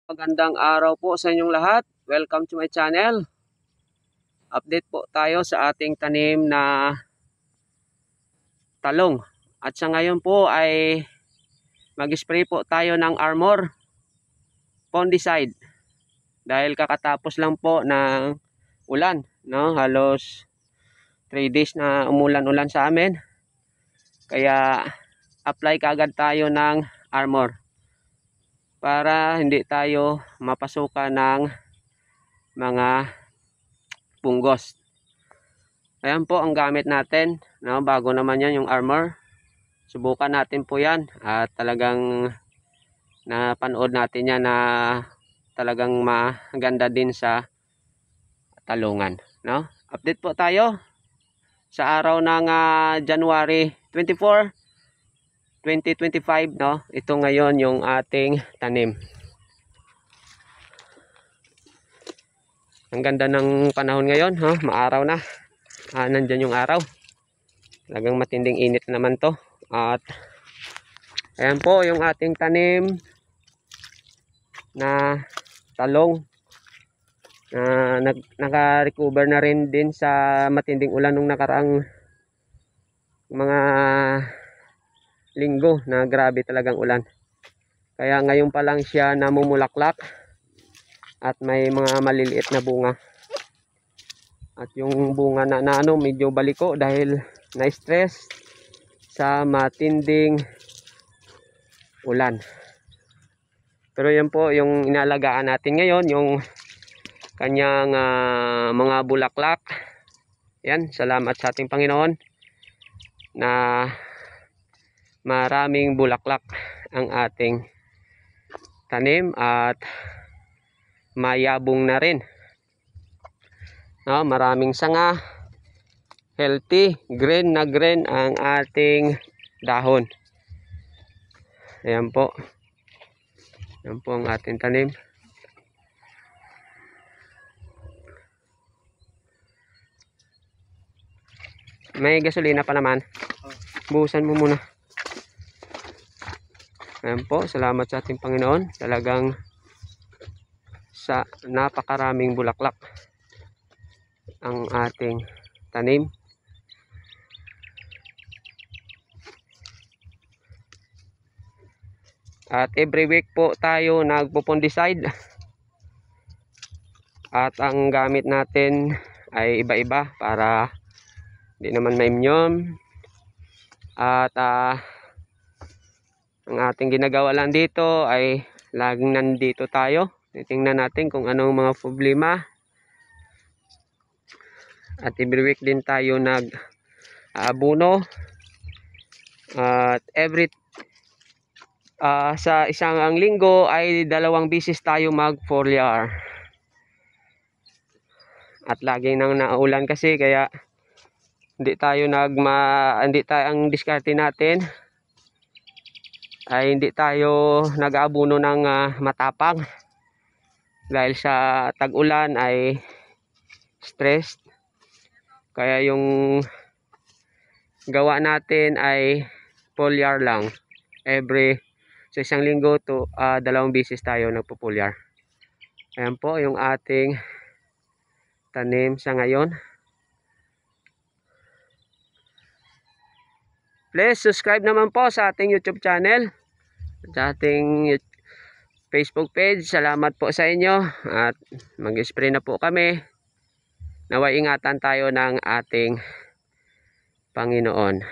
Magandang araw po sa inyong lahat. Welcome to my channel. Update po tayo sa ating tanim na talong. At sa ngayon po ay mag-spray po tayo ng Armor fungicide. Dahil kakatapos lang po ng ulan, no? Halos 3 days na umulan-ulan sa amin. Kaya apply kaagad tayo ng Armor para hindi tayo mapasukan ng mga punggos. Ayan po ang gamit natin, no? Bago naman yan yung Armor. Subukan natin po yan at talagang napanood natin yan na talagang maganda din sa talungan, no? Update po tayo sa araw ng January 24, 2025, no? Ito ngayon yung ating tanim. Ang ganda ng panahon ngayon, ha? Maaraw na. Nandyan yung araw. Talagang matinding init naman to. At ayan po yung ating tanim na talong. Naka-recover na rin din sa matinding ulan nung nakaraang mga linggo na grabe talagang ulan. Kaya ngayon pa lang siya namumulaklak at may mga maliliit na bunga. At yung bunga na medyo baliko dahil na-stress sa matinding ulan. Pero yan po yung inalagaan natin ngayon, yung kanyang mga bulaklak. Yan, salamat sa ating Panginoon na maraming bulaklak ang ating tanim at mayabong na rin. No, maraming sanga, healthy, green na green ang ating dahon. Ayan po. Ayan po ang ating tanim. May gasolina pa naman. Buhusan mo muna. Ayan po, salamat sa ating Panginoon. Talagang sa napakaraming bulaklak ang ating tanim. At every week po tayo nagpo-fungicide. At ang gamit natin ay iba-iba para hindi naman ma-immune. At ang ating ginagawa lang dito ay laging nandito tayo. Titingnan natin kung anong mga problema. At every week din tayo nag-aabuno. At sa isang linggo ay 2 beses tayo mag-foliar. At laging nang naulan kasi kaya hindi ang diskarte natin ay hindi tayo nag-aabuno ng matapang dahil sa tag-ulan ay stressed. Kaya yung gawa natin ay foliar lang. Sa isang linggo to 2 beses tayo nagpo-foliar. Ayan po yung ating tanim sa ngayon. Please subscribe naman po sa ating YouTube channel, sa ating Facebook page. Salamat po sa inyo at mag-spray na po kami. Naway ingatan tayo ng ating Panginoon.